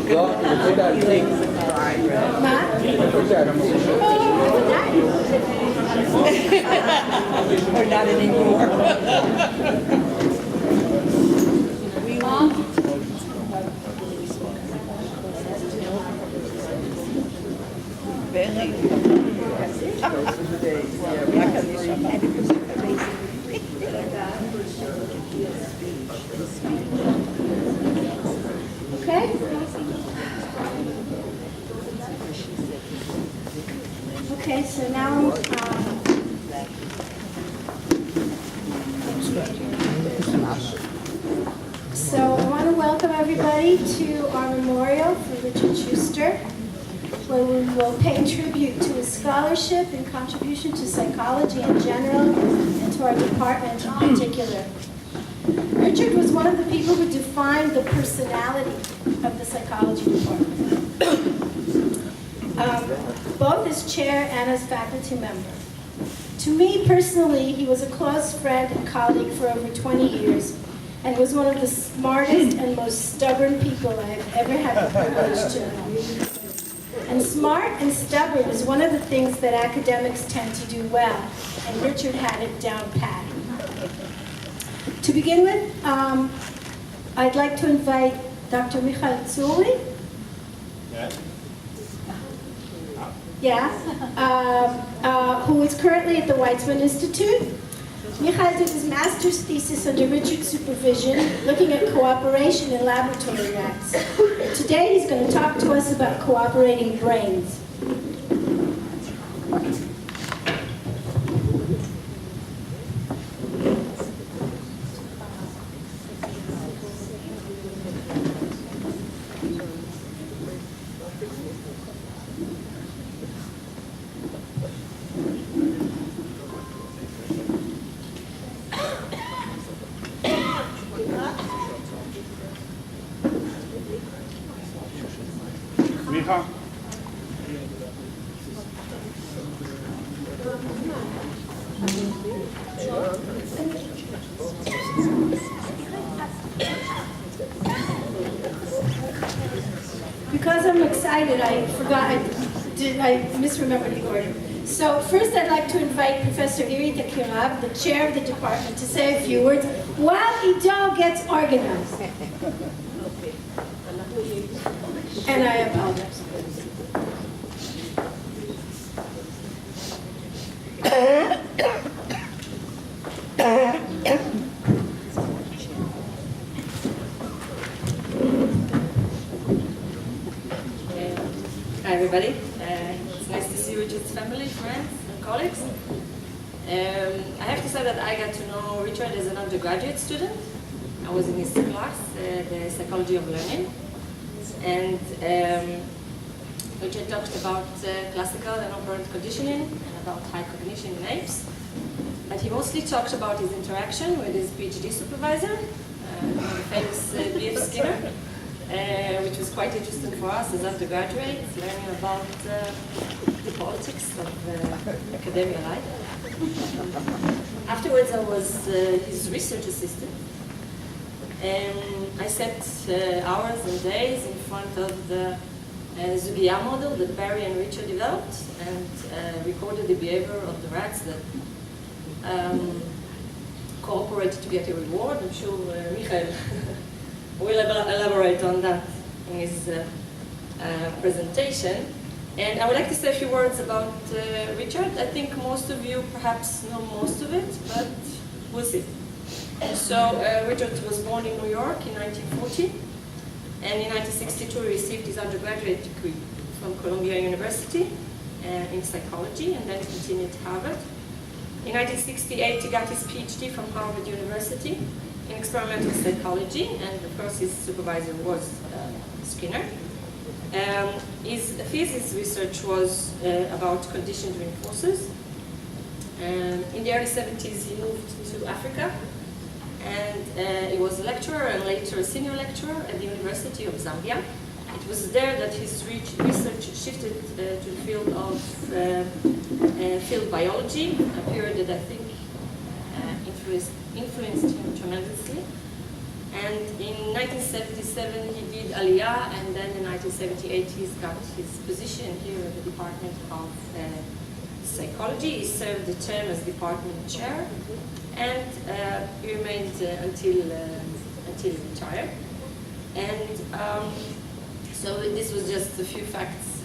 לא, רוצה להציג. מה? Or not anymore. Very. Okay. Okay, so now so I want to welcome everybody to our memorial for Richard Schuster, where we will pay tribute to his scholarship and contribution to psychology in general and to our department in particular. Richard was one of the people who defined the personality of the psychology department, both as chair and as faculty member. To me personally, he was a close friend and colleague for over 20 years and was one of the smartest and most stubborn people I have ever had the privilege to know. And smart and stubborn is one of the things that academics tend to do well, and Richard had it down pat. To begin with, I'd like to invite Dr. Michael Zuli. Who is currently at the Weizmann Institute. Michael did his master's thesis under Richard's supervision, looking at cooperation in laboratory rats. Today he's going to talk to us about cooperating brains. Because I'm excited, I misremembered the order. So first I'd like to invite Professor Irita Kirab, the chair of the department, to say a few words while Ido gets organized. And I apologize. Hi everybody, it's nice to see Richard's family, friends and colleagues. I have to say that I got to know Richard as an undergraduate student. I was in his class, the psychology of learning, and Richard talked about classical and operant conditioning and about high cognition in apes. But he mostly talked about his interaction with his PhD supervisor, the famous B.F. Skinner. Which was quite interesting for us as undergraduates, learning about the politics of academia life. Afterwards, I was his research assistant, and I spent hours and days in front of the Zugiya model that Barry and Richard developed, and recorded the behavior of the rats that cooperated to get a reward. I'm sure Michael will elaborate on that in his presentation. And I would like to say a few words about Richard. I think most of you perhaps know most of it, but we'll see. So Richard was born in New York in 1940, and in 1962 he received his undergraduate degree from Columbia University in psychology, and then continued at Harvard. In 1968 he got his PhD from Harvard University in experimental psychology, and of course his supervisor was Skinner. His thesis research was about conditioned living forces. In the early 70s he moved to Africa, and he was a lecturer and later a senior lecturer at the University of Zambia. It was there that his research shifted to the field of field biology, a period that I think influenced him tremendously. And in 1977 he did Aliyah, and then in 1978 he's got his position here at the Department of Psychology. He served the term as department chair, and he remained until he retired. And so this was just a few facts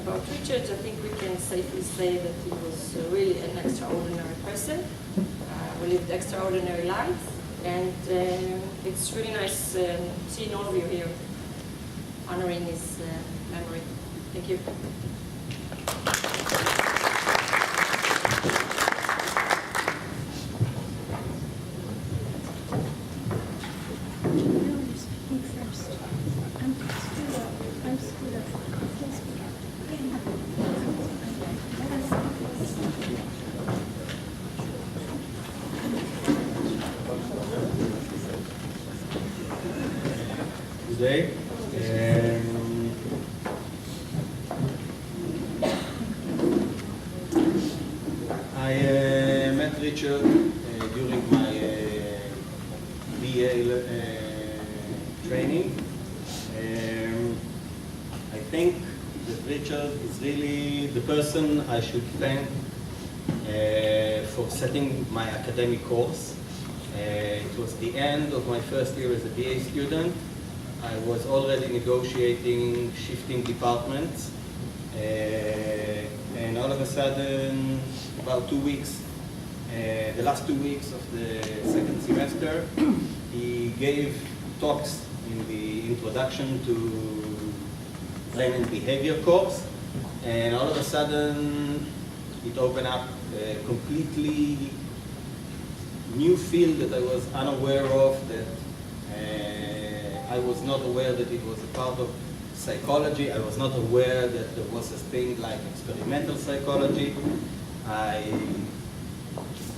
about Richard. I think we can safely say that he was really an extraordinary person who lived extraordinary life, and it's really nice seeing all of you here honoring his memory. Thank you. Today. I met Richard during my BA training. I think that Richard is really the person I should thank for setting my academic course. It was the end of my first year as a BA student. I was already negotiating shifting departments, and all of a sudden, about 2 weeks, the last 2 weeks of the second semester, he gave talks in the introduction to brain and behavior course, and all of a sudden, it opened up a completely new field that I was unaware of, that I was not aware that it was a part of psychology. I was not aware that there was a thing like experimental psychology. I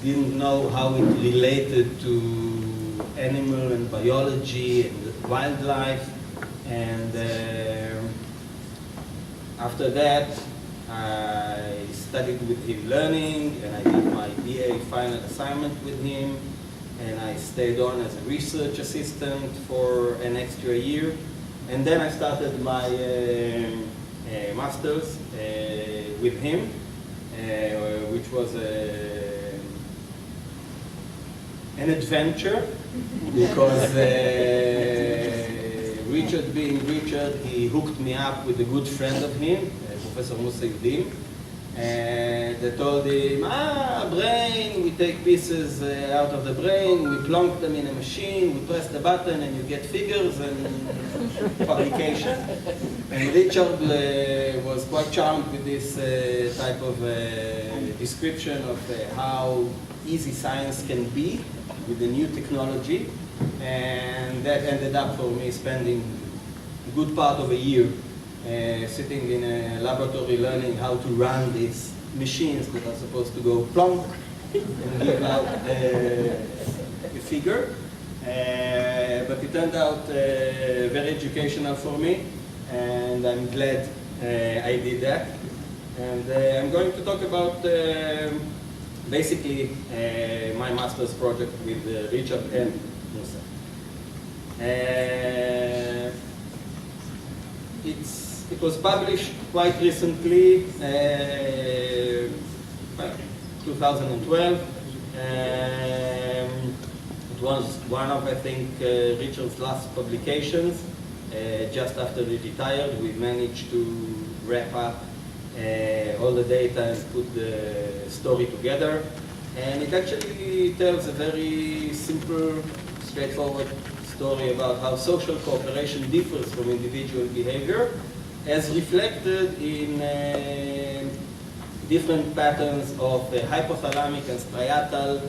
didn't know how it related to animal and biology and wildlife. And after that, I studied with him learning, and I did my BA final assignment with him. And I stayed on as a research assistant for an extra year. And then I started my master's with him, which was an adventure, because Richard being Richard, he hooked me up with a good friend of him, Professor Musa Yudim. And they told him, brain, we take pieces out of the brain, we plonk them in a machine, we press the button, and you get figures and publication. And Richard was quite charmed with this type of description of how easy science can be with the new technology. And that ended up for me spending a good part of a year sitting in a laboratory learning how to run these machines that are supposed to go plonk and give out a figure. But it turned out very educational for me, and I'm glad I did that. And I'm going to talk about basically my master's project with ریچارد and Musa. It was published quite recently, 2012. It was one of, I think, Richard's last publications. Just after he retired, we managed to wrap up all the data and put the story together. And it actually tells a very simple, straightforward story about how social cooperation differs from individual behavior, as reflected in different patterns of hypothalamic and striatal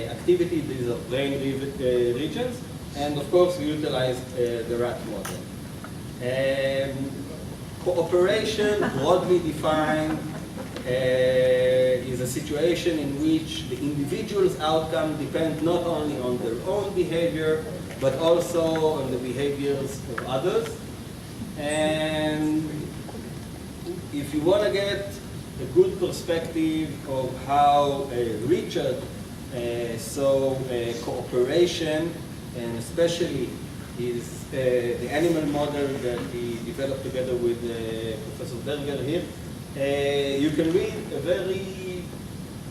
activity. These are brain regions. And of course, we utilized the rat model. Cooperation, broadly defined, is a situation in which the individual's outcome depends not only on their own behavior, but also on the behaviors of others. And if you want to get a good perspective of how Richard saw cooperation, and especially the animal model that he developed together with Professor Berger here. You can read a very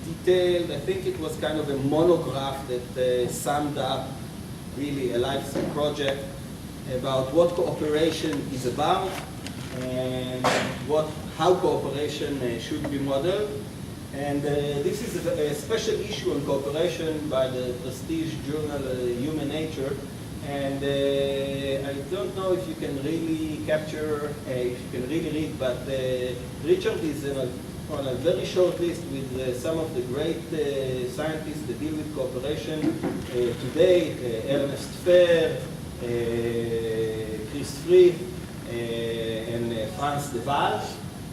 detailed, I think it was kind of a monograph that summed up really a lifetime project about what cooperation is about and how cooperation should be modeled. And this is a special issue on cooperation by the prestige journal Human Nature. And I don't know if you can really capture, if you can really read, but ریچارد is on a very short list with some of the great scientists that deal with cooperation today, Ernest Fehr, Chris Fried, and Franz de Waal.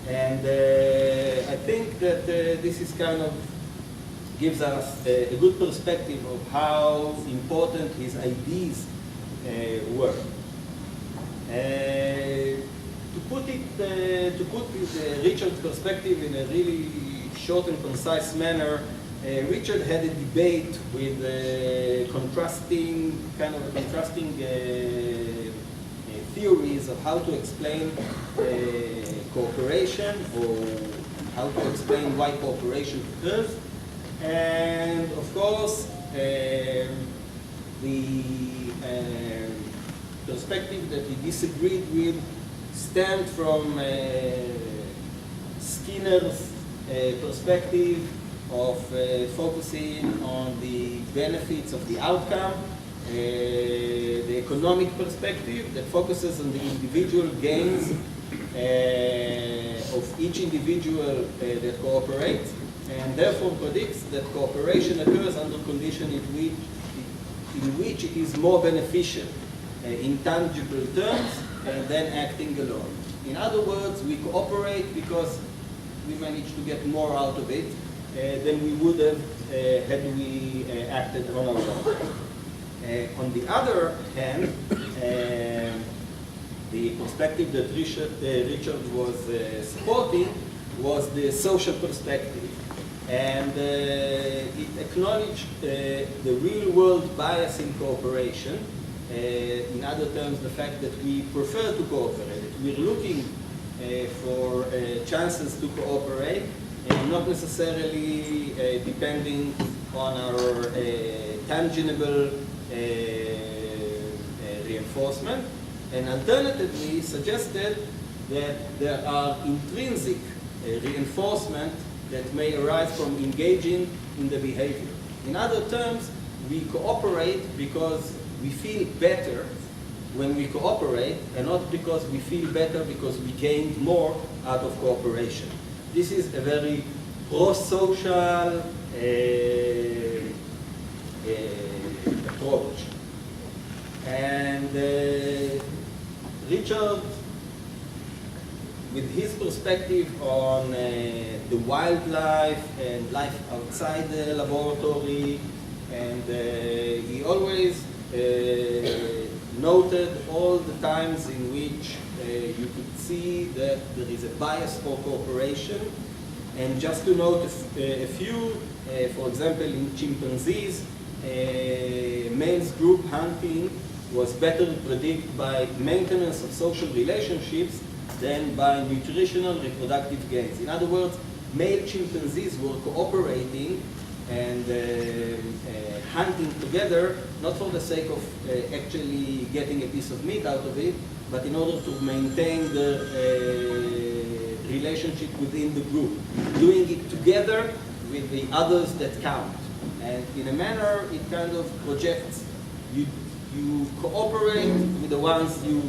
And I think that this is kind of gives us a good perspective of how important his ideas were. To put ریچارد's perspective in a really short and concise manner, ریچارد had a debate with contrasting theories of how to explain cooperation or how to explain why cooperation occurs. And of course, the perspective that he disagreed with stemmed from Skinner's perspective of focusing on the benefits of the outcome, the economic perspective that focuses on the individual gains of each individual that cooperates, and therefore predicts that cooperation occurs under conditions in which it is more beneficial in tangible terms than acting alone. In other words, we cooperate because we manage to get more out of it than we would have had we acted on our own. On the other hand, the perspective that ریچارد was supporting was the social perspective. And it acknowledged the real-world bias in cooperation. In other terms, the fact that we prefer to cooperate, that we're looking for chances to cooperate, and not necessarily depending on our tangible reinforcement. And alternatively, suggested that there are intrinsic reinforcement that may arise from engaging in the behavior. In other terms, we cooperate because we feel better when we cooperate, and not because we feel better because we gained more out of cooperation. This is a very pro-social approach. And ریچارد, with his perspective on the wildlife and life outside the laboratory, and he always noted all the times in which you could see that there is a bias for cooperation. And just to note a few, for example, in chimpanzees, males group hunting was better predicted by maintenance of social relationships than by nutritional reproductive gains. In other words, male chimpanzees were cooperating and hunting together, not for the sake of actually getting a piece of meat out of it, but in order to maintain the relationship within the group, doing it together with the others that count. And in a manner, it kind of projects, you cooperate with the ones you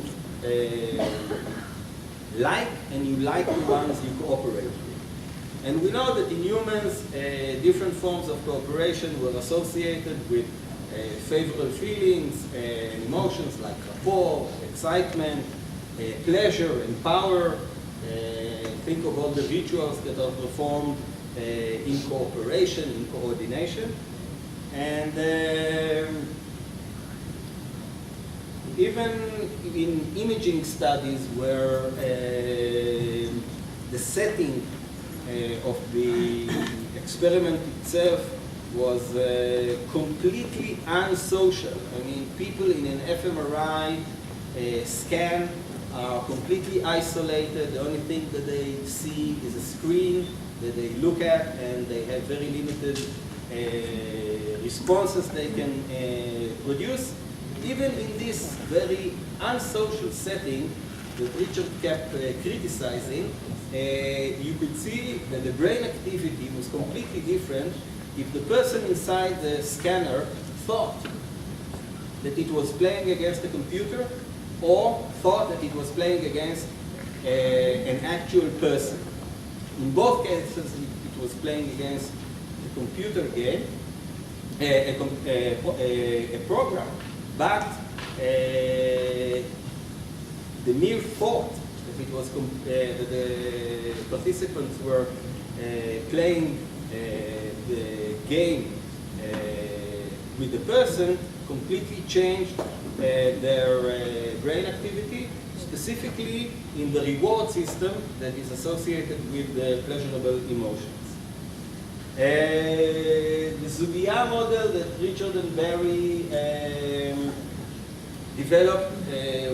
like, and you like the ones you cooperate with. And we know that in humans, different forms of cooperation were associated with favorable feelings and emotions like rapport, excitement, pleasure, and power. Think of all the rituals that are performed in cooperation, in coordination. And even in imaging studies where the setting of the experiment itself was completely unsocial. I mean, people in an fMRI scan are completely isolated. The only thing that they see is a screen that they look at, and they have very limited responses they can produce. Even in this very unsocial setting that Richard kept criticizing, you could see that the brain activity was completely different if the person inside the scanner thought that it was playing against a computer or thought that it was playing against an actual person. In both cases, it was playing against a computer game, a program, but the mere thought that it was that the participants were playing the game with the person completely changed their brain activity, specifically in the reward system that is associated with the pleasurable emotions. The Zugiya model that Richard and Barry developed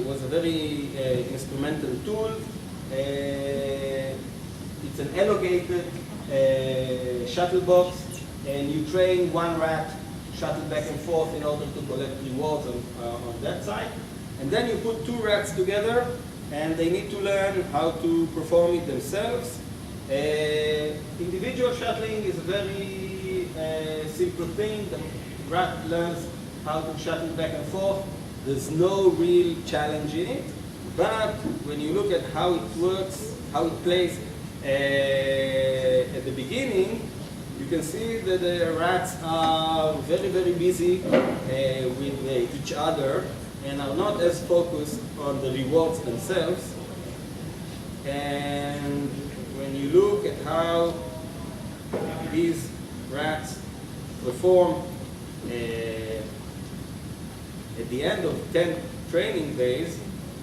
was a very instrumental tool. It's an elongated shuttle box, and you train one rat shuttle back and forth in order to collect rewards on that side. And then you put two rats together, and they need to learn how to perform it themselves. Individual shuttling is a very simple thing. The rat learns how to shuttle back and forth. There's no real challenge in it. But when you look at how it works, how it plays at the beginning, you can see that the rats are very, very busy with each other and are not as focused on the rewards themselves. And when you look at how these rats perform at the end of 10 training days,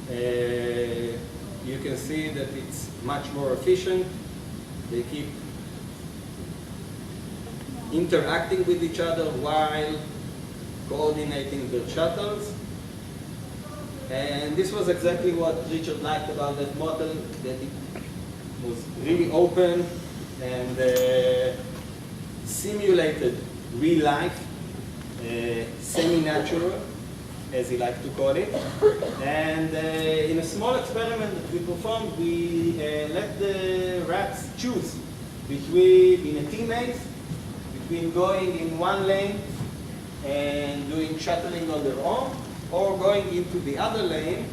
you can see that it's much more efficient. They keep interacting with each other while coordinating their shuttles. And this was exactly what Richard liked about that model, that it was really open and simulated real life, semi-natural, as he liked to call it. And in a small experiment that we performed, we let the rats choose between, in a team maze, between going in one lane and doing shuttling on their own, or going into the other lane,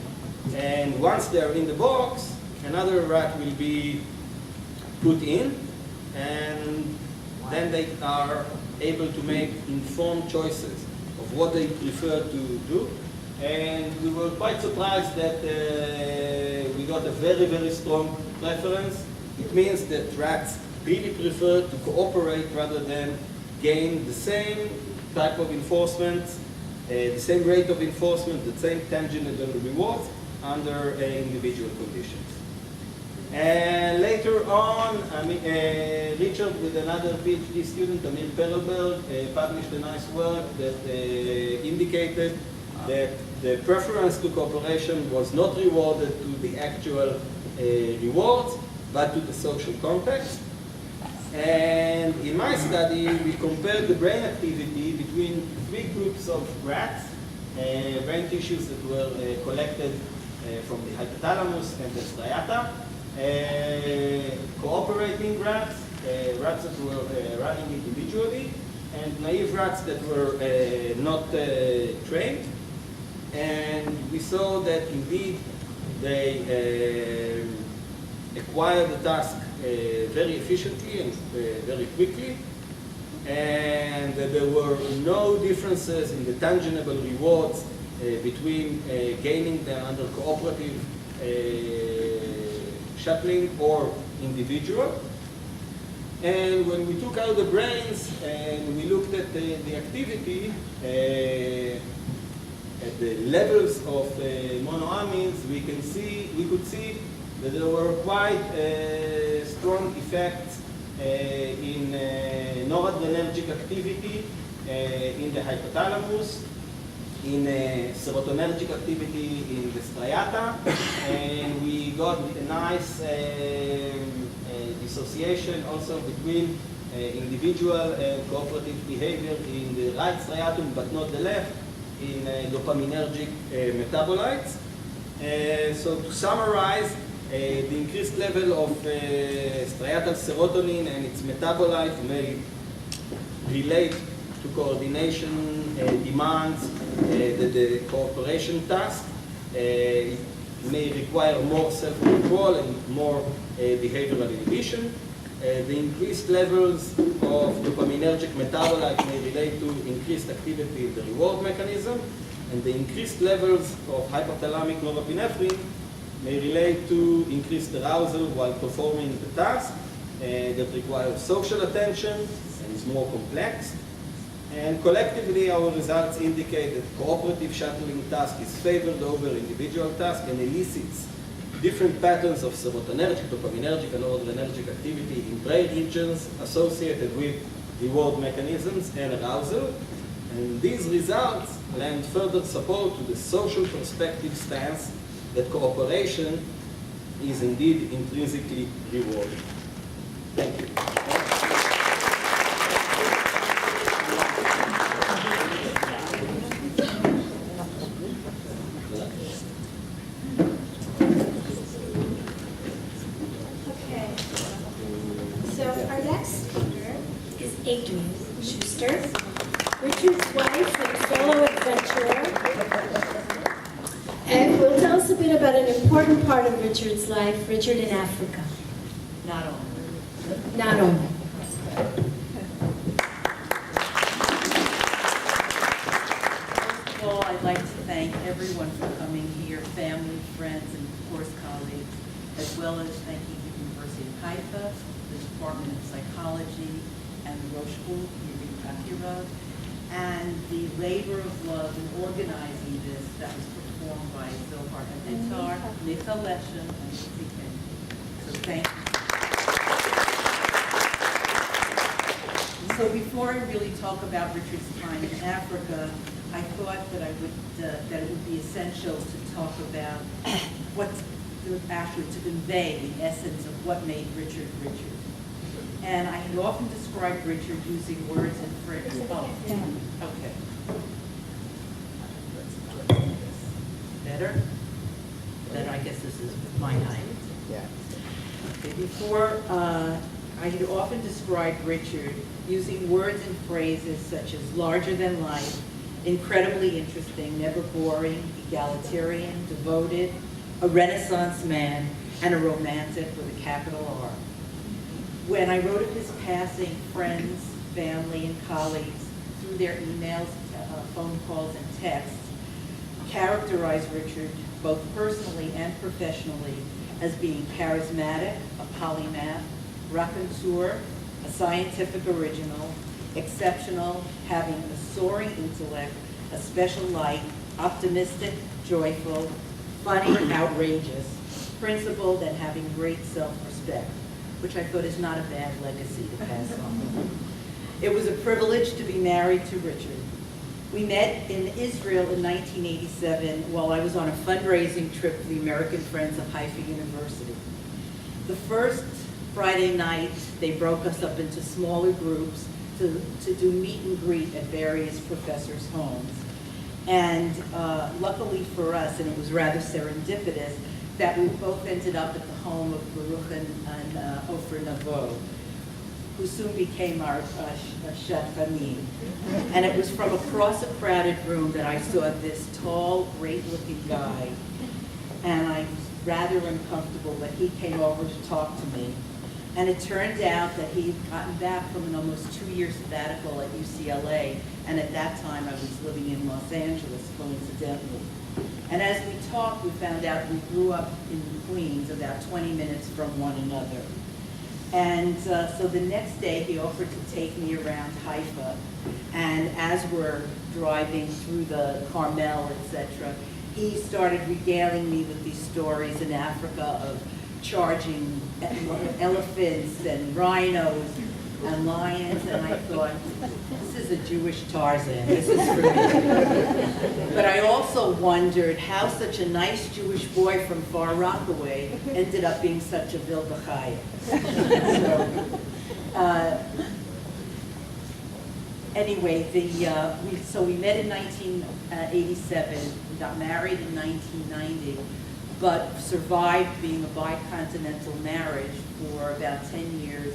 and once they're in the box, another rat will be put in, and then they are able to make informed choices of what they prefer to do. And we were quite surprised that we got a very, very strong preference. It means that rats really prefer to cooperate rather than gain the same type of enforcement, the same rate of enforcement, the same tangible rewards under individual conditions. And later on, Richard with another PhD student, Amir Perelberg, published a nice work that indicated that the preference to cooperation was not rewarded to the actual rewards, but to the social context. And in my study, we compared the brain activity between three groups of rats, brain tissues that were collected from the hypothalamus and the striata, cooperating rats, rats that were running individually, and naive rats that were not trained. And we saw that indeed they acquired the task very efficiently and very quickly, and there were no differences in the tangible rewards between gaining them under cooperative shuttling or individual. And when we took out the brains and we looked at the activity at the levels of monoamines, we could see that there were quite strong effects in noradrenergic activity in the hypothalamus, in serotonergic activity in the striata, and we got a nice dissociation also between individual and cooperative behavior in the right striatum, but not the left, in dopaminergic metabolites. So to summarize, the increased level of striatal serotonin and its metabolites may relate to coordination demands, the cooperation task. It may require more self-control and more behavioral inhibition. The increased levels of dopaminergic metabolites may relate to increased activity in the reward mechanism, and the increased levels of hypothalamic norepinephrine may relate to increased arousal while performing the task that requires social attention and is more complex. And collectively, our results indicate that cooperative shuttling task is favored over individual task and elicits different patterns of serotonergic, dopaminergic, and noradrenergic activity in brain regions associated with reward mechanisms and arousal. And these results lend further support to the social perspective stance that cooperation is indeed intrinsically rewarding. Thank you. Schuster, Richard's wife and fellow adventurer, and will tell us a bit about an important part of Richard's life, Richard in Africa. Not only. Not only. First of all, I'd like to thank everyone for coming here, family, friends, and of course colleagues, as well as thanking the University of Haifa, the Department of Psychology, and the Rosh School, and the labor of love in organizing this that was performed by Zohar Avitar, Michal Leshem, and Lucy King. So thank you. So before I really talk about Richard's time in Africa, I thought that that it would be essential to talk about actually to convey the essence of what made Richard Richard. And I had often described Richard using words and phrases. Oh, okay. Better? Better, I guess this is my height. Yeah. Okay, before, I had often described Richard using words and phrases such as larger than life, incredibly interesting, never boring, egalitarian, devoted, a Renaissance man, and a romantic with a capital R. When I wrote of his passing, friends, family, and colleagues, through their emails, phone calls, and texts, characterized Richard, both personally and professionally, as being charismatic, a polymath, raconteur, a scientific original, exceptional, having a soaring intellect, a special light, optimistic, joyful, funny, outrageous, principled, and having great self-respect, which I thought is not a bad legacy to pass on. It was a privilege to be married to Richard. We met in Israel in 1987 while I was on a fundraising trip for the American Friends of Haifa University. The first Friday night, they broke us up into smaller groups to do meet and greet at various professors' homes. And luckily for us, and it was rather serendipitous, that we both ended up at the home of Baruch and Ofer Navo, who soon became our shadchanim. And it was from across a crowded room that I saw this tall, great-looking guy, and I was rather uncomfortable that he came over to talk to me. And it turned out that he'd gotten back from an almost 2-year sabbatical at UCLA, and at that time I was living in Los Angeles, coincidentally. And as we talked, we found out we grew up in Queens, about 20 minutes from one another. And so the next day, he offered to take me around Haifa. And as we're driving through the Carmel, etc., he started regaling me with these stories in Africa of charging elephants and rhinos and lions, and I thought, this is a Jewish Tarzan, this is for me. But I also wondered how such a nice Jewish boy from Far Rockaway ended up being such a Vilbachaya. Anyway, so we met in 1987, we got married in 1990, but survived being a bicontinental marriage for about 10 years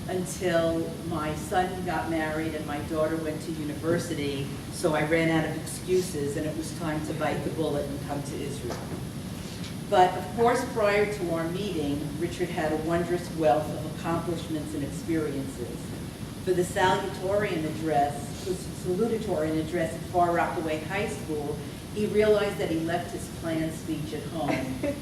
until my son got married and my daughter went to university, so I ran out of excuses and it was time to bite the bullet and come to Israel. But of course, prior to our meeting, Richard had a wondrous wealth of accomplishments and experiences. For the salutatorian address at Far Rockaway High School, he realized that he left his planned speech at home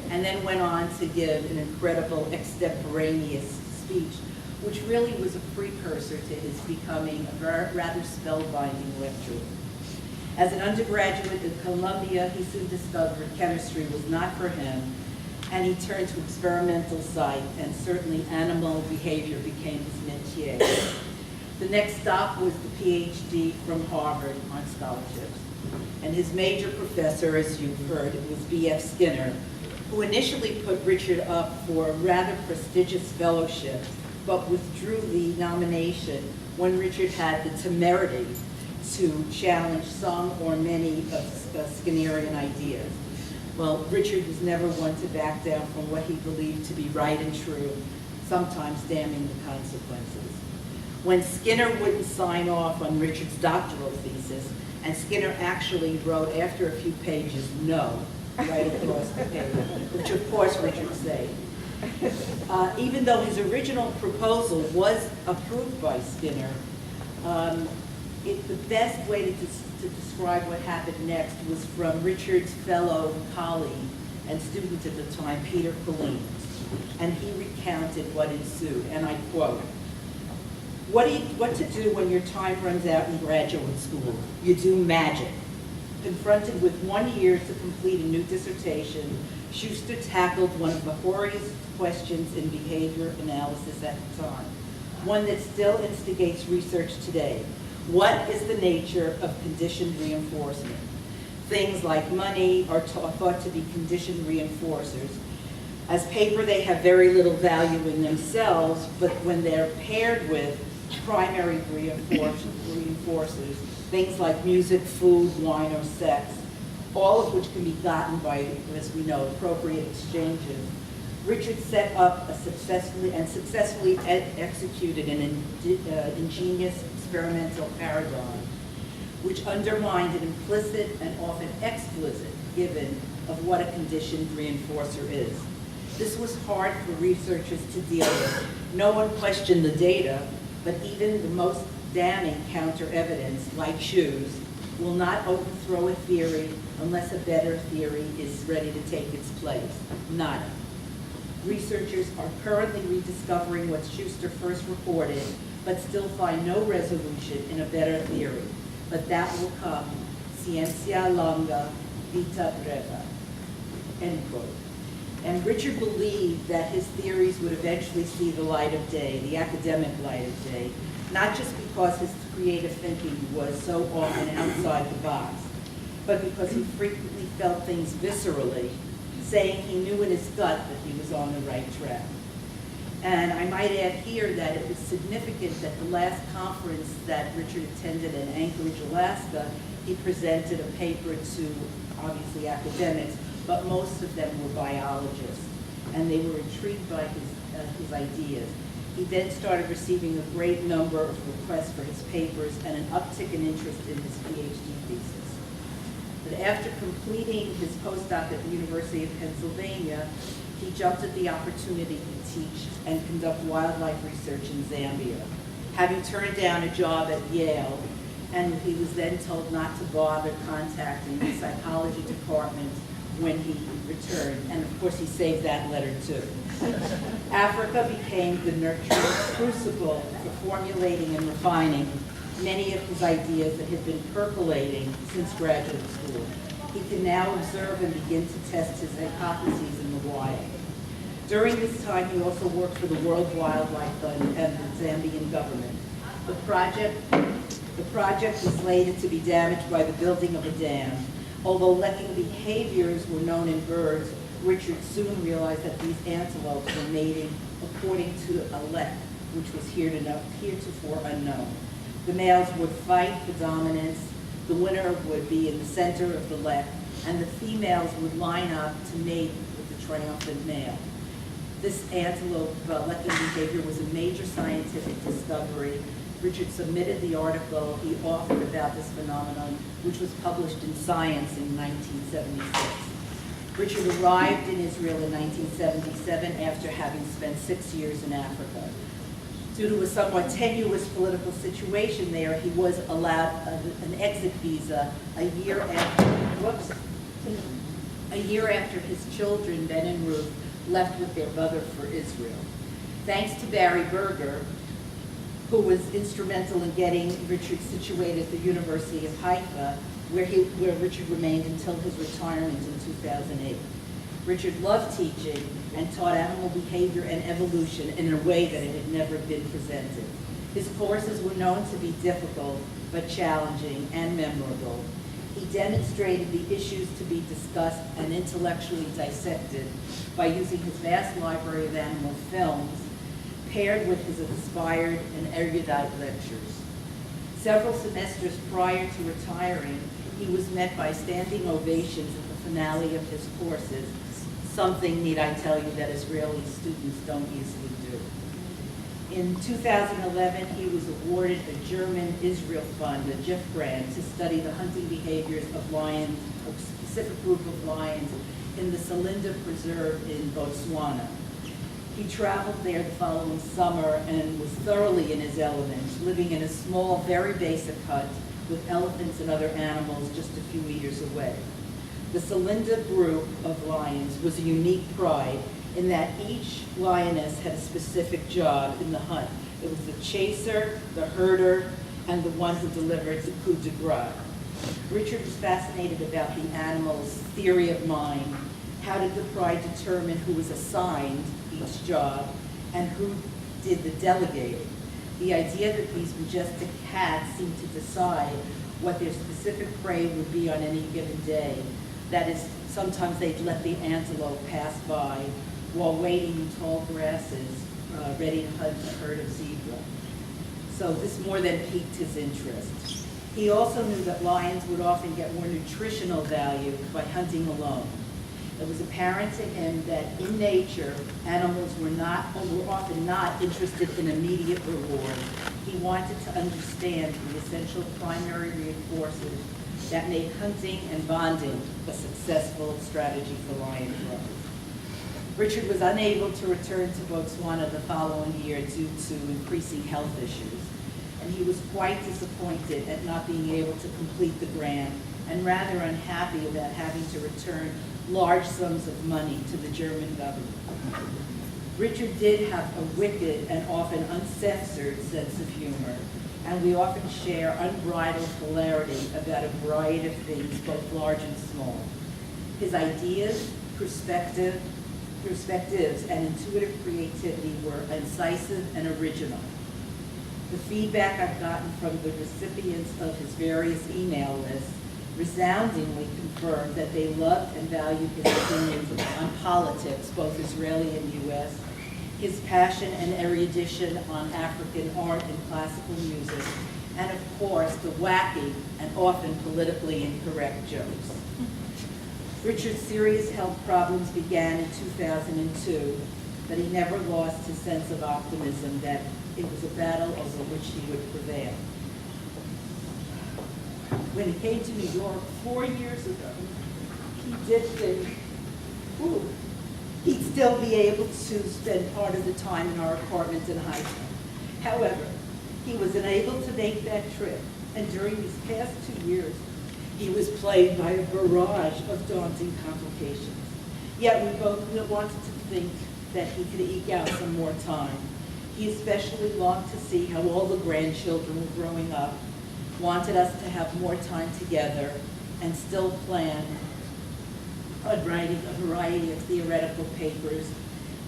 and then went on to give an incredible extemporaneous speech, which really was a precursor to his becoming a rather spellbinding lecturer. As an undergraduate at Columbia, he soon discovered chemistry was not for him, and he turned to experimental psych, and certainly animal behavior became his métier. The next stop was the PhD from Harvard on scholarships. And his major professor, as you've heard, was B.F. Skinner, who initially put Richard up for a rather prestigious fellowship, but withdrew the nomination when Richard had the temerity to challenge some or many of Skinnerian ideas. Well, Richard was never one to back down from what he believed to be right and true, sometimes damning the consequences. When Skinner wouldn't sign off on Richard's doctoral thesis, and Skinner actually wrote after a few pages, no, right across the page, which of course Richard said. Even though his original proposal was approved by Skinner, the best way to describe what happened next was from Richard's fellow colleague and student at the time, Peter Colleen. And he recounted what ensued, and I quote, what to do when your time runs out in graduate school? You do magic. Confronted with 1 year to complete a new dissertation, Schuster tackled one of the hoariest questions in behavior analysis at the time, one that still instigates research today. What is the nature of conditioned reinforcement? Things like money are thought to be conditioned reinforcers. As paper, they have very little value in themselves, but when they're paired with primary reinforcers, things like music, food, wine, or sex, all of which can be gotten by, as we know, appropriate exchanges, Richard set up a successfully executed an ingenious experimental paradigm, which undermined an implicit and often explicit given of what a conditioned reinforcer is. This was hard for researchers to deal with. No one questioned the data, but even the most damning counter evidence, like shoes, will not overthrow a theory unless a better theory is ready to take its place. None. Researchers are currently rediscovering what Schuster first reported, but still find no resolution in a better theory. But that will come. Ciencia longa, vita breve. End quote. And Richard believed that his theories would eventually see the light of day, the academic light of day, not just because his creative thinking was so often outside the box, but because he frequently felt things viscerally, saying he knew in his gut that he was on the right track. And I might add here that it was significant that the last conference that Richard attended in Anchorage, Alaska, he presented a paper to, obviously, academics, but most of them were biologists, and they were intrigued by his ideas. He then started receiving a great number of requests for his papers and an uptick in interest in his PhD thesis. But after completing his postdoc at the University of Pennsylvania, he jumped at the opportunity to teach and conduct wildlife research in Zambia, having turned down a job at Yale, and he was then told not to bother contacting the psychology department when he returned, and of course he saved that letter too. Africa became the nurturing crucible for formulating and refining many of his ideas that had been percolating since graduate school. He can now observe and begin to test his hypotheses in the wild. During this time, he also worked for the World Wildlife Fund and the Zambian government. The project was slated to be damaged by the building of a dam. Although lecking behaviors were known in birds, Richard soon realized that these antelopes were mating according to a lek, which was heretofore unknown. The males would fight for dominance, the winner would be in the center of the lek, and the females would line up to mate with the triumphant male. This antelope lecking behavior was a major scientific discovery. Richard submitted the article he authored about this phenomenon, which was published in Science in 1976. Richard arrived in Israel in 1977 after having spent 6 years in Africa. Due to a somewhat tenuous political situation there, he was allowed an exit visa a year after his children, Ben and Ruth, left with their mother for Israel. Thanks to Barry Berger, who was instrumental in getting Richard situated at the University of Haifa, where Richard remained until his retirement in 2008. Richard loved teaching and taught animal behavior and evolution in a way that it had never been presented. His courses were known to be difficult, but challenging and memorable. He demonstrated the issues to be discussed and intellectually dissected by using his vast library of animal films, paired with his inspired and erudite lectures. Several semesters prior to retiring, he was met by standing ovations at the finale of his courses, something, need I tell you, that Israeli students don't easily do. In 2011, he was awarded a German Israel Fund, a GIF grant, to study the hunting behaviors of lions, a specific group of lions, in the Salinda Preserve in Botswana. He traveled there the following summer and was thoroughly in his element, living in a small, very basic hut with elephants and other animals just a few meters away. The Salinda group of lions was a unique pride in that each lioness had a specific job in the hunt. It was the chaser, the herder, and the one who delivered the coup de grace. Richard was fascinated about the animal's theory of mind. How did the pride determine who was assigned each job and who did the delegating? The idea that these majestic cats seemed to decide what their specific prey would be on any given day. That is, sometimes they'd let the antelope pass by while waiting in tall grasses, ready to hunt a herd of zebra. So this more than piqued his interest. He also knew that lions would often get more nutritional value by hunting alone. It was apparent to him that in nature, animals were often not interested in immediate reward. He wanted to understand the essential primary reinforcers that made hunting and bonding a successful strategy for lion growth. Richard was unable to return to Botswana the following year due to increasing health issues, and he was quite disappointed at not being able to complete the grant and rather unhappy about having to return large sums of money to the German government. Richard did have a wicked and often uncensored sense of humor, and we often share unbridled hilarity about a variety of things, both large and small. His ideas, perspectives, and intuitive creativity were incisive and original. The feedback I've gotten from the recipients of his various email lists resoundingly confirmed that they loved and valued his opinions on politics, both Israeli and U.S., his passion and erudition on African art and classical music, and of course, the wacky and often politically incorrect jokes. Richard's serious health problems began in 2002, but he never lost his sense of optimism that it was a battle over which he would prevail. When he came to New York 4 years ago, he did think, he'd still be able to spend part of the time in our apartment in Haifa. However, he was unable to make that trip, and during these past 2 years, he was plagued by a barrage of daunting complications. Yet we both wanted to think that he could eke out some more time. He especially longed to see how all the grandchildren were growing up, wanted us to have more time together, and still planned on writing a variety of theoretical papers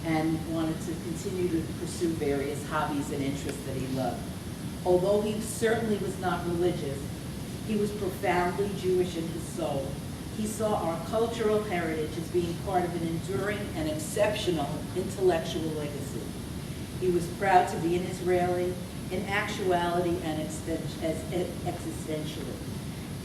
and wanted to continue to pursue various hobbies and interests that he loved. Although he certainly was not religious, he was profoundly Jewish in his soul. He saw our cultural heritage as being part of an enduring and exceptional intellectual legacy. He was proud to be an Israeli in actuality and existentially.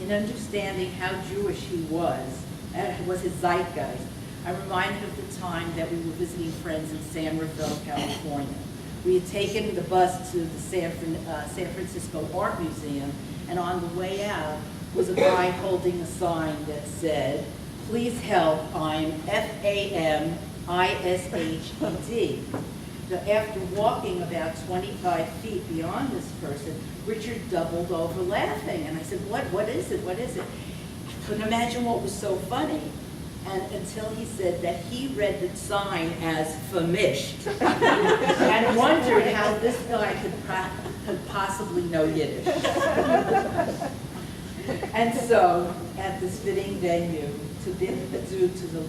In understanding how Jewish he was his zeitgeist. I'm reminded of the time that we were visiting friends in San Rafael, California. We had taken the bus to the San Francisco Art Museum, and on the way out was a guy holding a sign that said, "Please help, I'm FAMISHED." Now, after walking about 25 feet beyond this person, Richard doubled over laughing, and I said, what is it, what is it? I couldn't imagine what was so funny. And until he said that he read the sign as famished and wondered how this guy could possibly know Yiddish. And so, at this fitting venue, to bid adieu to the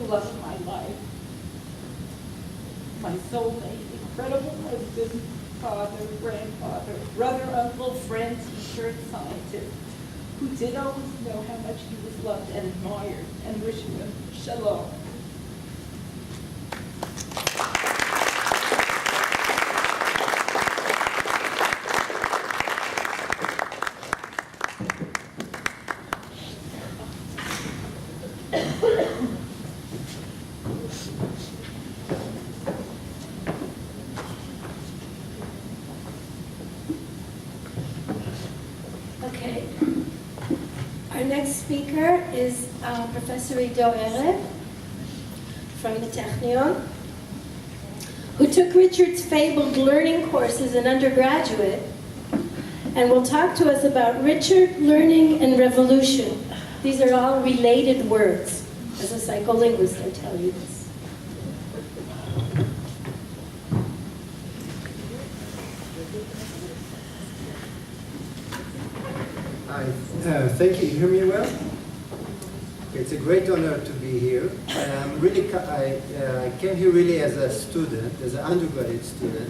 love of my life, my soulmate, incredible husband, father, grandfather, brother, uncle, friend, teacher, and scientist, who did always know how much he was loved and admired, and wishing him shalom. Okay. Our next speaker is Professor Ido Erev from the Technion, who took Richard's fabled learning courses in undergraduate and will talk to us about Richard, learning, and revolution. These are all related words. As a psycholinguist, I tell you this. Thank you. You hear me well? It's a great honor to be here. I came here really as a student, as an undergraduate student,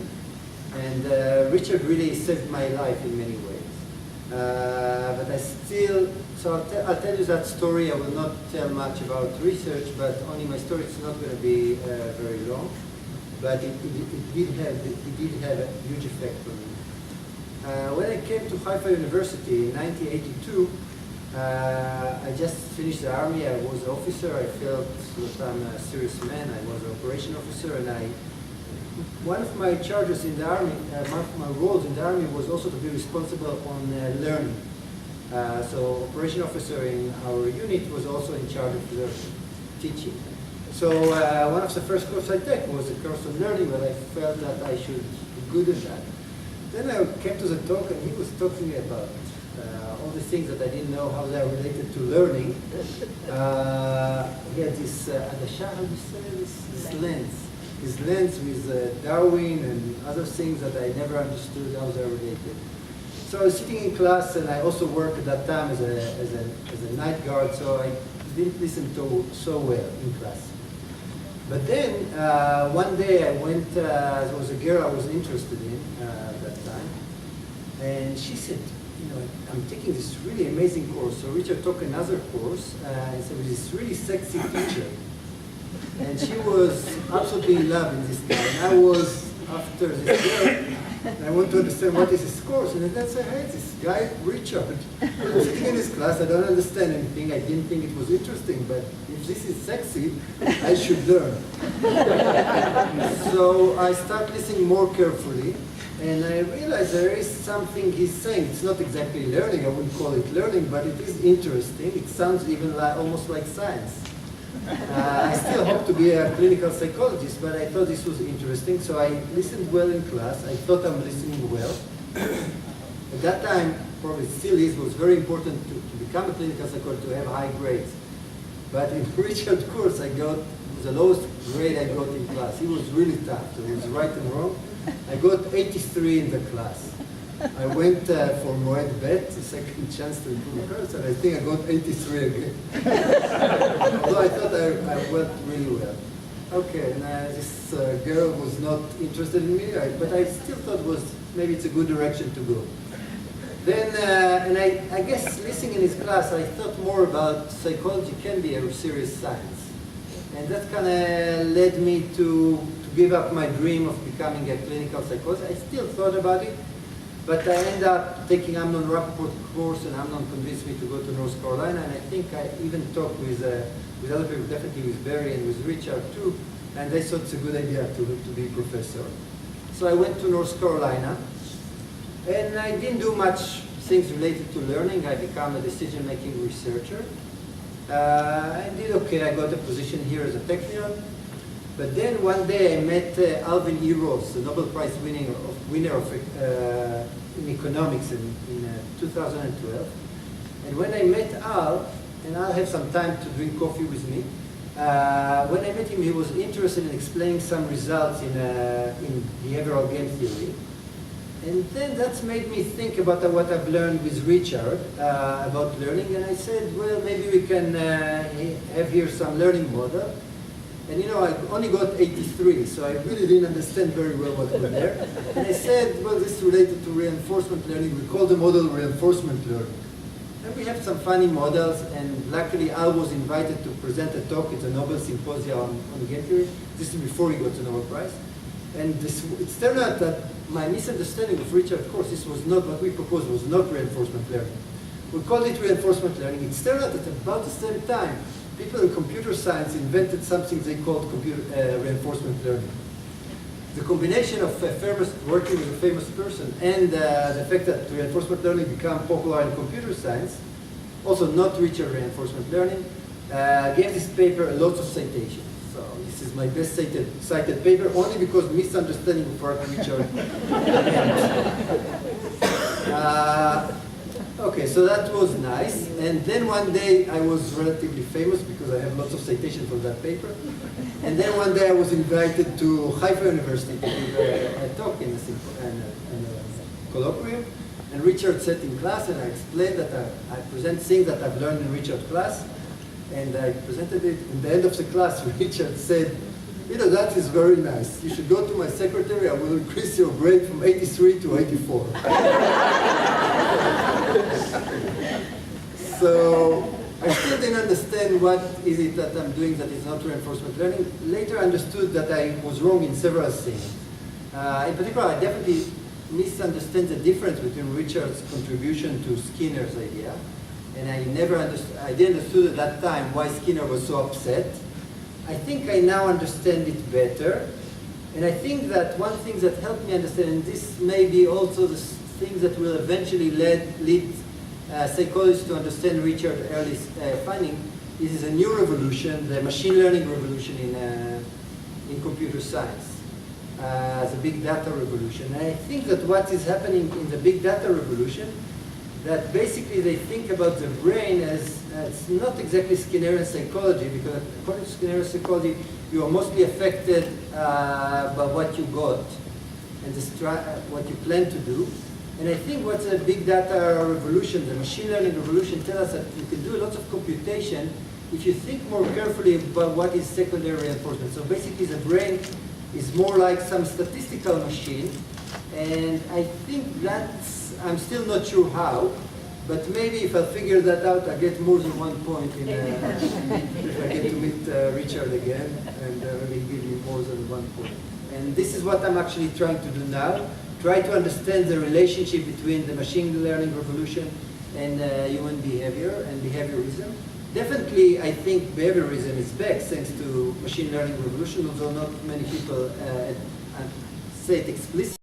and Richard really saved my life in many ways. But I still, so I'll tell you that story. I will not tell much about research, but only my story. It's not going to be very long, but it did have a huge effect on me. When I came to Haifa University in 1982, I just finished the army. I was an officer. I felt that I'm a serious man. I was an operation officer, and one of my charges in the army, one of my roles in the army was also to be responsible on learning. So operation officer in our unit was also in charge of learning, teaching. So one of the first courses I took was a course on learning, but I felt that I should be good at that. Then I came to the talk, and he was talking about all the things that I didn't know how they are related to learning. He had this, how do you say this lens. His lens with Darwin and other things that I never understood how they are related. So I was sitting in class, and I also worked at that time as a night guard, so I didn't listen to so well in class. But then one day I went, there was a girl I was interested in at that time, and she said, you know, I'm taking this really amazing course. So Richard took another course, and so with this really sexy teacher. And she was absolutely in love in this guy. And I was after this girl, and I want to understand what is this course. And then I said, hey, this guy, ریچارد. I'm sitting in this class, I don't understand anything. I didn't think it was interesting, but if this is sexy, I should learn. So I started listening more carefully, and I realized there is something he's saying. It's not exactly learning, I wouldn't call it learning, but it is interesting. It sounds even like, almost like science. I still hope to be a clinical psychologist, but I thought this was interesting, so I listened well in class. I thought I'm listening well. At that time, probably still is, was very important to become a clinical psychologist, to have high grades. But in Richard's course, I got the lowest grade I got in class. He was really tough, so it was right and wrong. I got 83 in the class. I went for Moed Bet, the second chance to improve the course, and I think I got 83 again. Although I thought I went really well. Okay, and this girl was not interested in me, but I still thought maybe it's a good direction to go. Then, and I guess listening in his class, I thought more about psychology can be a serious science. And that kind of led me to give up my dream of becoming a clinical psychologist. I still thought about it, but I ended up taking Amnon Rappaport's course, and Amnon convinced me to go to North Carolina, and I think I even talked with other people, definitely with Barry and with Ritchard too, and they thought it's a good idea to be professor. So I went to North Carolina, and I didn't do much things related to learning. I became a decision-making researcher. I did okay. I got a position here as a technical. But then one day I met Alvin E. Ross, the Nobel Prize winner in economics in 2012. And when I met Al, and I'll have some time to drink coffee with me, when I met him, he was interested in explaining some results in behavioral game theory. And then that's made me think about what I've learned with Ritchard about learning. And I said, well, maybe we can have here some learning model. And you know, I only got 83, so I really didn't understand very well what was there. And I said, well, this is related to reinforcement learning. We call the model reinforcement learning. And we have some funny models, and luckily Al was invited to present a talk at the Nobel Symposium on game theory. This is before he got the Nobel Prize. And it turned out that my misunderstanding of Ritchard's course, this was not what we proposed, was not reinforcement learning. We called it reinforcement learning. It turned out that about the same time, people in computer science invented something they called reinforcement learning. The combination of working with a famous person and the fact that reinforcement learning became popular in computer science, also not Ritchard reinforcement learning, gave this paper lots of citations. So this is my best cited paper, only because misunderstanding of what Ritchard meant. Okay, so that was nice. And then one day I was relatively famous because I have lots of citations from that paper. And then one day I was invited to Haifa University to give a talk in a colloquium. And Ritchard sat in class, and I explained that I present things that I've learned in Ritchard's class. And I presented it. In the end of the class, Ritchard said, you know, that is very nice. You should go to my secretary. I will increase your grade from 83 to 84. So I still didn't understand what is it that I'm doing that is not reinforcement learning. Later I understood that I was wrong in several things. In particular, I definitely misunderstand the difference between Ritchard's contribution to Skinner's idea. And I didn't understand at that time why Skinner was so upset. I think I now understand it better. And I think that one thing that helped me understand, and this may be also the things that will eventually lead psychologists to understand Ritchard's early finding, is a new revolution, the machine learning revolution in computer science, the big data revolution. And I think that what is happening in the big data revolution, that basically they think about the brain as it's not exactly Skinnerian psychology, because according to Skinnerian psychology, you are mostly affected by what you got and what you plan to do. And I think what's a big data revolution, the machine learning revolution, tells us that you can do lots of computation if you think more carefully about what is secondary reinforcement. So basically the brain is more like some statistical machine, and I think that's, I'm still not sure how, but maybe if I figure that out, I get more than 1 point in, if I get to meet Ritchard again, and maybe give me more than 1 point. And this is what I'm actually trying to do now. Try to understand the relationship between the machine learning revolution and human behavior and behaviorism. Definitely, I think behaviorism is back thanks to machine learning revolution, although not many people say it explicitly.